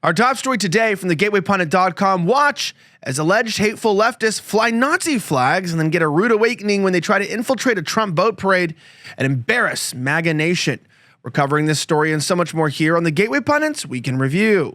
Our top story today from the GatewayPundit.com. Watch as alleged hateful leftists fly Nazi flags and then get a rude awakening when they try to infiltrate a Trump boat parade and embarrass MAGA Nation. We're covering this story and so much more here on the Gateway Pundits Week in Review.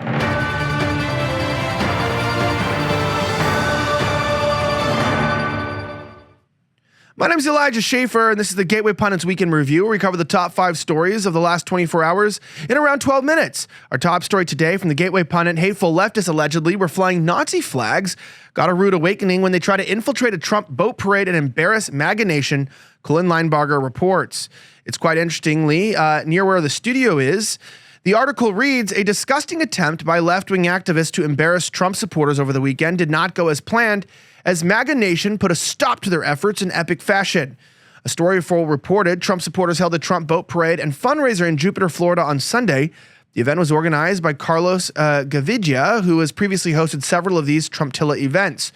My name is Elijah Schaffer, and this is the Gateway Pundits Week in Review, where we cover the top 5 stories of the last 24 hours in around 12 minutes. Our top story today from the Gateway Pundit: hateful leftists allegedly were flying Nazi flags, got a rude awakening when they try to infiltrate a Trump boat parade and embarrass MAGA Nation, Colin Linebarger reports. It's quite interestingly near where the studio is. The article reads, a disgusting attempt by left-wing activists to embarrass Trump supporters over the weekend did not go as planned, as MAGA Nation put a stop to their efforts in epic fashion. A story reported Trump supporters held a Trump boat parade and fundraiser in Jupiter, Florida on Sunday. The event was organized by Carlos Gavidia, who has previously hosted several of these Trumptilla events.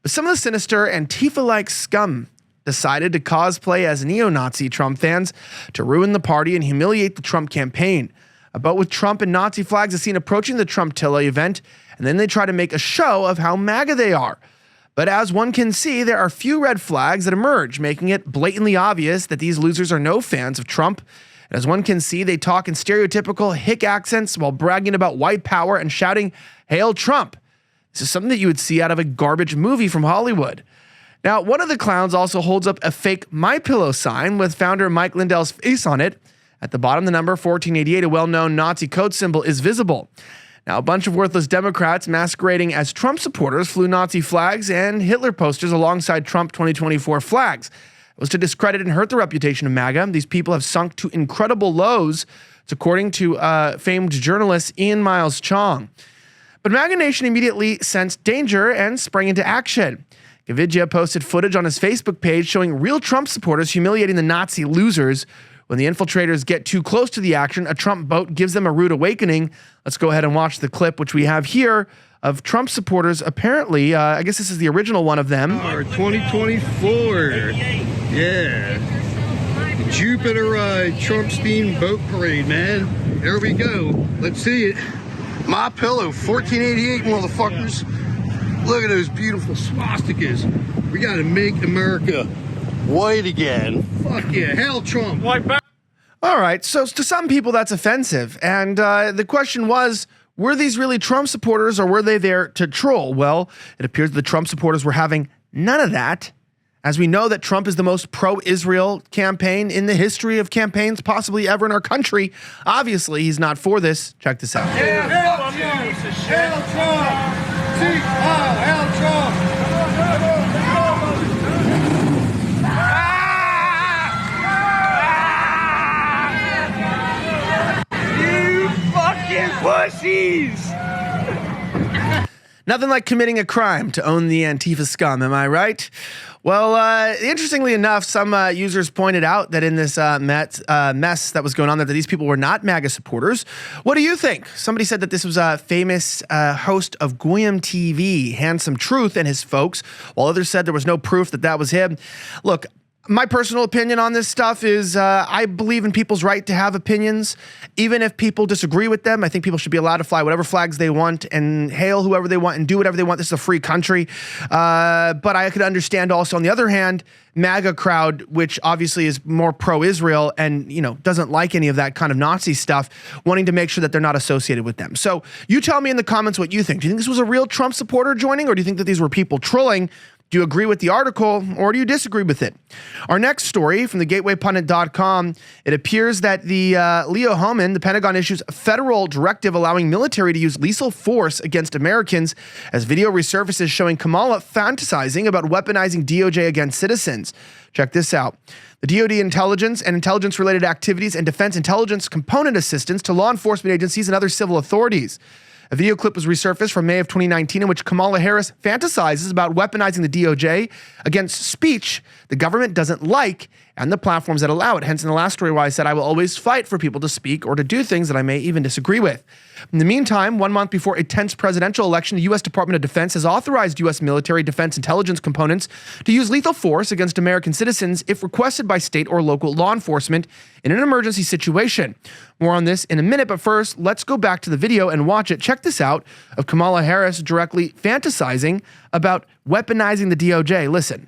But some of the sinister Antifa-like scum decided to cosplay as neo-Nazi Trump fans to ruin the party and humiliate the Trump campaign. A boat with Trump and Nazi flags is seen approaching the Trumptilla event, and then they try to make a show of how MAGA they are. But as one can see, there are few red flags that emerge, making it blatantly obvious that these losers are no fans of Trump. And as one can see, they talk in stereotypical hick accents while bragging about white power and shouting, "Hail Trump." This is something that you would see out of a garbage movie from Hollywood. Now, one of the clowns also holds up a fake MyPillow sign with founder Mike Lindell's face on it. At the bottom, the number 1488, a well-known Nazi code symbol, is visible. Now, a bunch of worthless Democrats masquerading as Trump supporters flew Nazi flags and Hitler posters alongside Trump 2024 flags. It was to discredit and hurt the reputation of MAGA. These people have sunk to incredible lows, it's according to famed journalist Ian Miles Chong. But MAGA Nation immediately sensed danger and sprang into action. Gavidia posted footage on his Facebook page showing real Trump supporters humiliating the Nazi losers. When the infiltrators get too close to the action, a Trump boat gives them a rude awakening. Let's go ahead and watch the clip, which we have here, of Trump supporters apparently, I guess this is the original one of them. Our 2024, yeah. Jupiter Trump-themed boat parade, man. There we go. Let's see it. My pillow, 1488, motherfuckers. Look at those beautiful swastikas. We got to make America white again. Fuck yeah. Hail Trump. White back. All right, so to some people that's offensive, and the question was, were these really Trump supporters or were they there to troll? Well, it appears the Trump supporters were having none of that, as we know that Trump is the most pro-Israel campaign in the history of campaigns possibly ever in our country. Obviously, he's not for this. Check this out. Hail Trump. Hail Trump. Hail Trump. Pussies! Nothing like committing a crime to own the Antifa scum, am I right? Well, interestingly enough, some users pointed out that in this mess that was going on, that these people were not MAGA supporters. What do you think? Somebody said that this was a famous host of Goyim TV, Handsome Truth, and his folks, while others said there was no proof that that was him. Look, my personal opinion on this stuff is I believe in people's right to have opinions. Even if people disagree with them, I think people should be allowed to fly whatever flags they want and hail whoever they want and do whatever they want. This is a free country. But I could understand also, on the other hand, MAGA crowd, which obviously is more pro-Israel and, you know, doesn't like any of that kind of Nazi stuff, wanting to make sure that they're not associated with them. So you tell me in the comments what you think. Do you think this was a real Trump supporter joining, or do you think that these were people trolling? Do you agree with the article, or do you disagree with it? Our next story from the GatewayPundit.com, it appears that the Leo Hohmann, the Pentagon issues a federal directive allowing military to use lethal force against Americans, as video resurfaces showing Kamala fantasizing about weaponizing DOJ against citizens. Check this out. The DoD intelligence and intelligence-related activities and defense intelligence component assistance to law enforcement agencies and other civil authorities. A video clip was resurfaced from May of 2019 in which Kamala Harris fantasizes about weaponizing the DOJ against speech the government doesn't like, and the platforms that allow it. Hence, in the last story why I said I will always fight for people to speak or to do things that I may even disagree with. In the meantime, 1 month before a tense presidential election, the U.S. Department of Defense has authorized U.S. military defense intelligence components to use lethal force against American citizens if requested by state or local law enforcement in an emergency situation. More on this in a minute, but first, let's go back to the video and watch it. Check this out of Kamala Harris directly fantasizing about weaponizing the DOJ. Listen.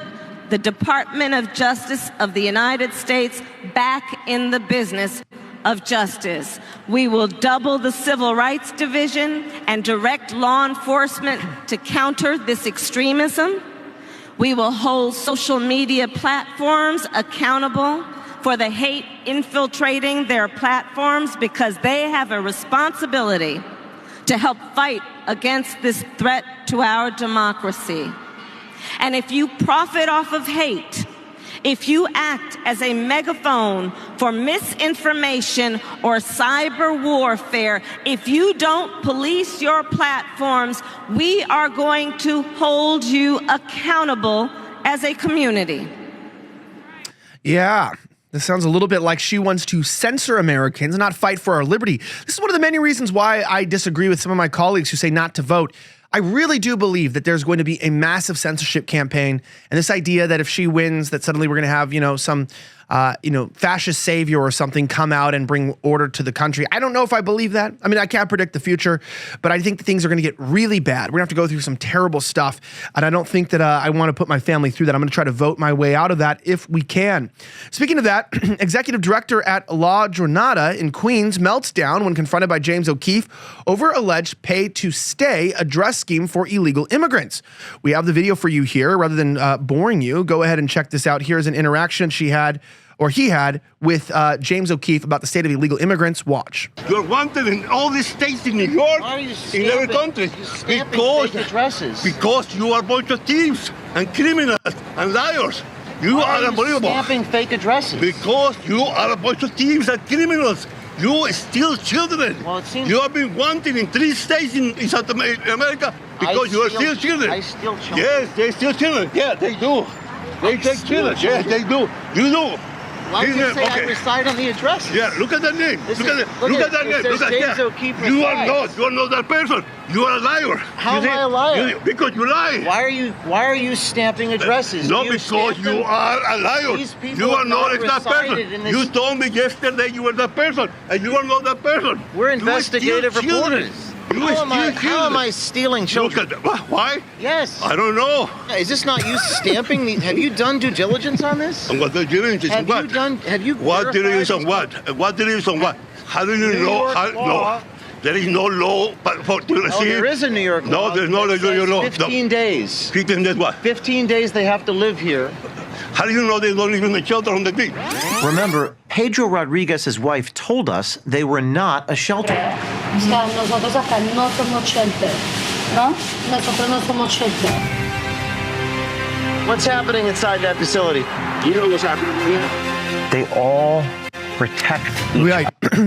The Department of Justice of the United States back in the business of justice. We will double the Civil Rights Division and direct law enforcement to counter this extremism. We will hold social media platforms accountable for the hate infiltrating their platforms because they have a responsibility to help fight against this threat to our democracy. And if you profit off of hate, if you act as a megaphone for misinformation or cyber warfare, if you don't police your platforms, we are going to hold you accountable as a community. Yeah. This sounds a little bit like she wants to censor Americans, not fight for our liberty. This is one of the many reasons why I disagree with some of my colleagues who say not to vote. I really do believe that there's going to be a massive censorship campaign, and this idea that if she wins, that suddenly we're going to have, some, fascist savior or something come out and bring order to the country. I don't know if I believe that. I mean, I can't predict the future, but I think that things are going to get really bad. We're going to have to go through some terrible stuff, and I don't think that I want to put my family through that. I'm going to try to vote my way out of that if we can. Speaking of that, executive director at La Jornada in Queens melts down when confronted by James O'Keefe over alleged pay-to-stay address scheme for illegal immigrants. We have the video for you here. Rather than boring you, go ahead and check this out. Here's an interaction he had with James O'Keefe about the state of illegal immigrants. Watch. You're wanted in all these states in New York, in every country, because you are a bunch of thieves and criminals and liars. You are unbelievable. Stamping fake addresses. Because you are a bunch of thieves and criminals. You steal children. Well, it seems you have been wanted in 3 states in South America because you are still children. I steal children. Yes, they steal children. Yeah, they do. They take children. Yes, they do. You do. Why did you say I reside on the address? Yeah, look at that name. Look at that name. Look at that. You are not that person. You are a liar. How am I a liar? Because you lie. Why are you stamping addresses? No, because you are a liar. You are not that person. You told me yesterday you were that person, and you are not that person. We're investigative reporters. How am I stealing children? Why? Yes. I don't know. Is this not you stamping the... Have you done due diligence on this? What due diligence? Have you What diligence on what? What diligence on what? How do you know? No. There is no law for to receive. Oh, there is a New York law. No, there's no New York law. 15 days. 15 days what? 15 days they have to live here. How do you know they don't live in the shelter on the beach? Remember, Pedro Rodriguez's wife told us they were not a shelter. Nosotros acá no somos shelter, ¿no? Nosotros no somos shelter. What's happening inside that facility? You know what's happening here? They all protect each Right.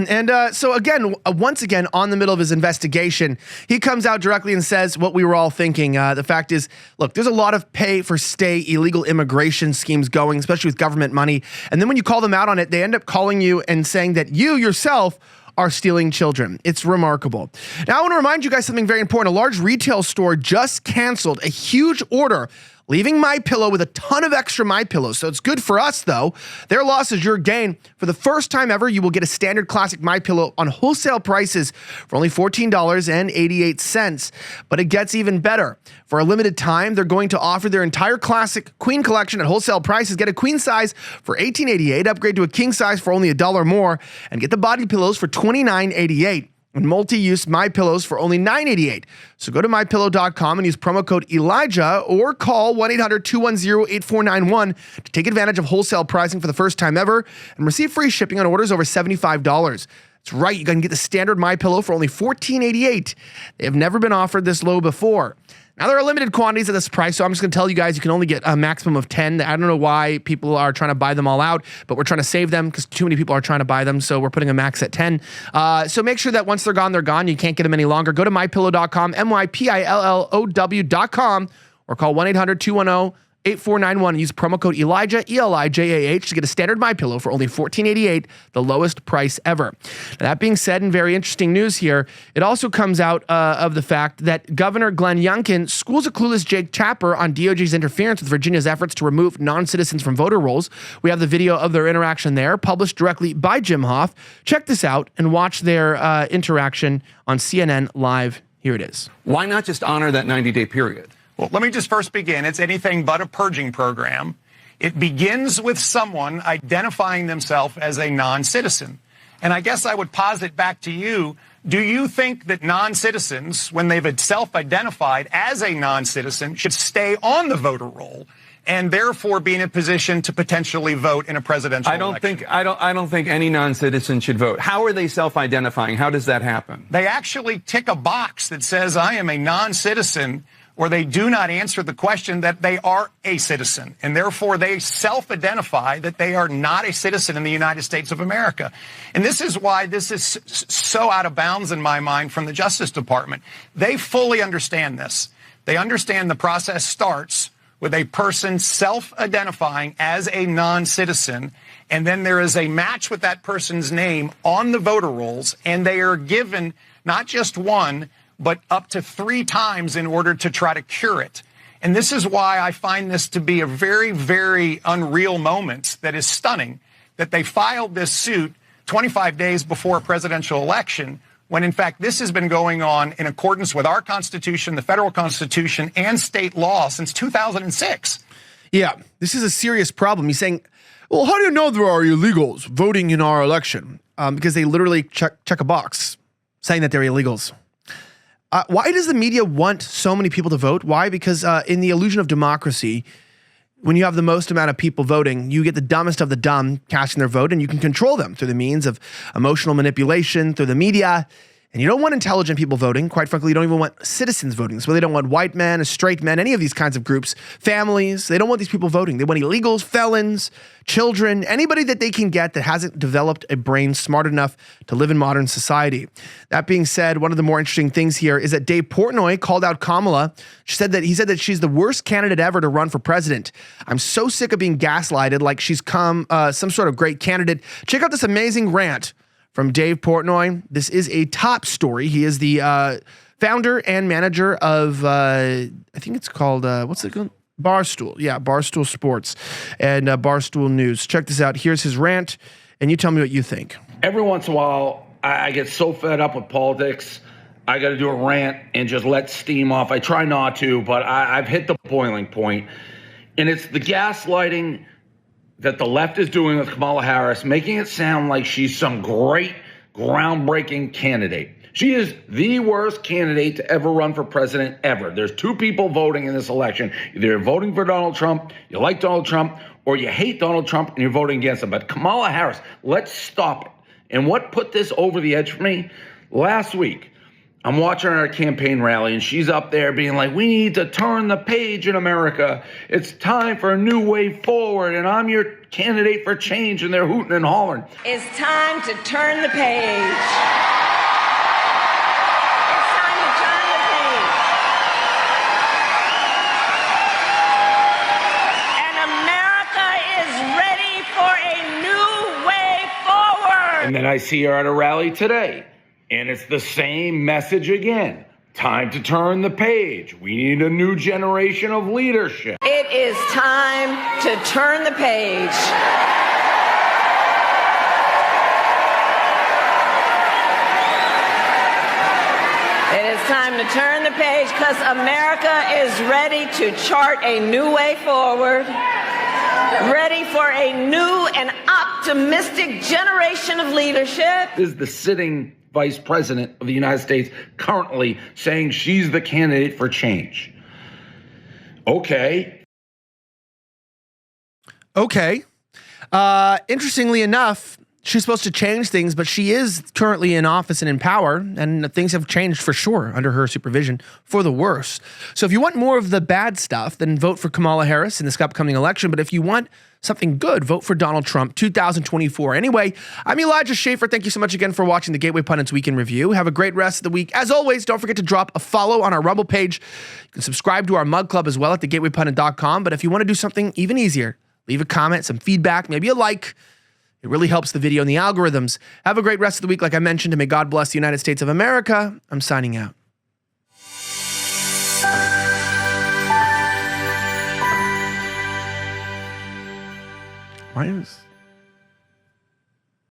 And so again, once again, on the middle of his investigation, he comes out directly and says what we were all thinking. The fact is, look, there's a lot of pay for stay illegal immigration schemes going, especially with government money. And then when you call them out on it, they end up calling you and saying that you yourself are stealing children. It's remarkable. Now, I want to remind you guys something very important. A large retail store just canceled a huge order, leaving MyPillow with a ton of extra MyPillows. So it's good for us, though. Their loss is your gain. For the first time ever, you will get a standard classic MyPillow on wholesale prices for only $14.88. But it gets even better. For a limited time, they're going to offer their entire classic queen collection at wholesale prices. Get a queen size for $18.88, upgrade to a king size for only $1 more, and get the body pillows for $29.88. And multi-use MyPillows for only $9.88. So go to MyPillow.com and use promo code Elijah or call 1-800-210-8491 to take advantage of wholesale pricing for the first time ever and receive free shipping on orders over $75. That's right, you can get the standard MyPillow for only $14.88. They have never been offered this low before. Now, there are limited quantities at this price, so I'm just going to tell you guys you can only get a maximum of 10. I don't know why people are trying to buy them all out, but we're trying to save them because too many people are trying to buy them, so we're putting a max at 10. So make sure that once they're gone, they're gone. You can't get them any longer. Go to MyPillow.com, MyPillow.com, or call 1-800-210 8491 and use promo code Elijah, ELIJAH, to get a standard MyPillow for only $14.88, the lowest price ever. Now, that being said, and very interesting news here, it also comes out of the fact that Governor Glenn Youngkin schools a clueless Jake Tapper on DOJ's interference with Virginia's efforts to remove non-citizens from voter rolls. We have the video of their interaction there, published directly by Jim Hoff. Check this out and watch their interaction on CNN Live. Here it is. Why not just honor that 90-day period? Well, let me just first begin. It's anything but a purging program. It begins with someone identifying themselves as a non-citizen. And I guess I would posit back to you, do you think that non-citizens, when they've self-identified as a non-citizen, should stay on the voter roll and therefore be in a position to potentially vote in a presidential election? I don't think any non-citizen should vote. How are they self-identifying? How does that happen? They actually tick a box that says, I am a non-citizen, or they do not answer the question that they are a citizen, and therefore they self-identify that they are not a citizen in the United States of America. And this is why this is so out of bounds in my mind from the Justice Department. They fully understand this. They understand the process starts with a person self-identifying as a non-citizen, and then there is a match with that person's name on the voter rolls, and they are given not just one, but up to 3 times in order to try to cure it. And this is why I find this to be a very, very unreal moment that is stunning, that they filed this suit 25 days before a presidential election, when in fact this has been going on in accordance with our Constitution, the federal Constitution, and state law since 2006. Yeah, this is a serious problem. He's saying, well, how do you know there are illegals voting in our election? Because they literally check a box saying that they're illegals. Why does the media want so many people to vote? Why? Because in the illusion of democracy, when you have the most amount of people voting, you get the dumbest of the dumb casting their vote, and you can control them through the means of emotional manipulation, through the media. And you don't want intelligent people voting. Quite frankly, you don't even want citizens voting. So they don't want white men, straight men, any of these kinds of groups, families. They don't want these people voting. They want illegals, felons, children, anybody that they can get that hasn't developed a brain smart enough to live in modern society. That being said, one of the more interesting things here is that Dave Portnoy called out Kamala. He said that she's the worst candidate ever to run for president. I'm so sick of being gaslighted like she's some sort of great candidate. Check out this amazing rant from Dave Portnoy. This is a top story. He is the founder and manager of, I think it's called, what's it called? Barstool. Yeah, Barstool Sports and Barstool News. Check this out. Here's his rant, and you tell me what you think. Every once in a while, I get so fed up with politics, I got to do a rant and just let steam off. I try not to, but I've hit the boiling point. And it's the gaslighting that the left is doing with Kamala Harris, making it sound like she's some great, groundbreaking candidate. She is the worst candidate to ever run for president ever. There's 2 people voting in this election. Either you're voting for Donald Trump, you like Donald Trump, or you hate Donald Trump and you're voting against him. But Kamala Harris, let's stop it. And what put this over the edge for me? Last week, I'm watching her campaign rally, and she's up there being like, we need to turn the page in America. It's time for a new way forward, and I'm your candidate for change, and they're hooting and hollering. It's time to turn the page. It's time to turn the page. And America is ready for a new way forward. And then I see her at a rally today. And it's the same message again. Time to turn the page. We need a new generation of leadership. It is time to turn the page. It is time to turn the page because America is ready to chart a new way forward, ready for a new and optimistic generation of leadership. This is the sitting Vice President of the United States currently saying she's the candidate for change. Okay. Interestingly enough, she's supposed to change things, but she is currently in office and in power, and things have changed for sure under her supervision for the worse. So if you want more of the bad stuff, then vote for Kamala Harris in this upcoming election. But if you want something good, vote for Donald Trump 2024. Anyway, I'm Elijah Schaffer. Thank you so much again for watching the Gateway Pundits Weekend Review. Have a great rest of the week. As always, don't forget to drop a follow on our Rumble page. You can subscribe to our mug club as well at thegatewaypundit.com. But if you want to do something even easier, leave a comment, some feedback, maybe a like. It really helps the video and the algorithms. Have a great rest of the week, like I mentioned, and may God bless the United States of America. I'm signing out. Why is...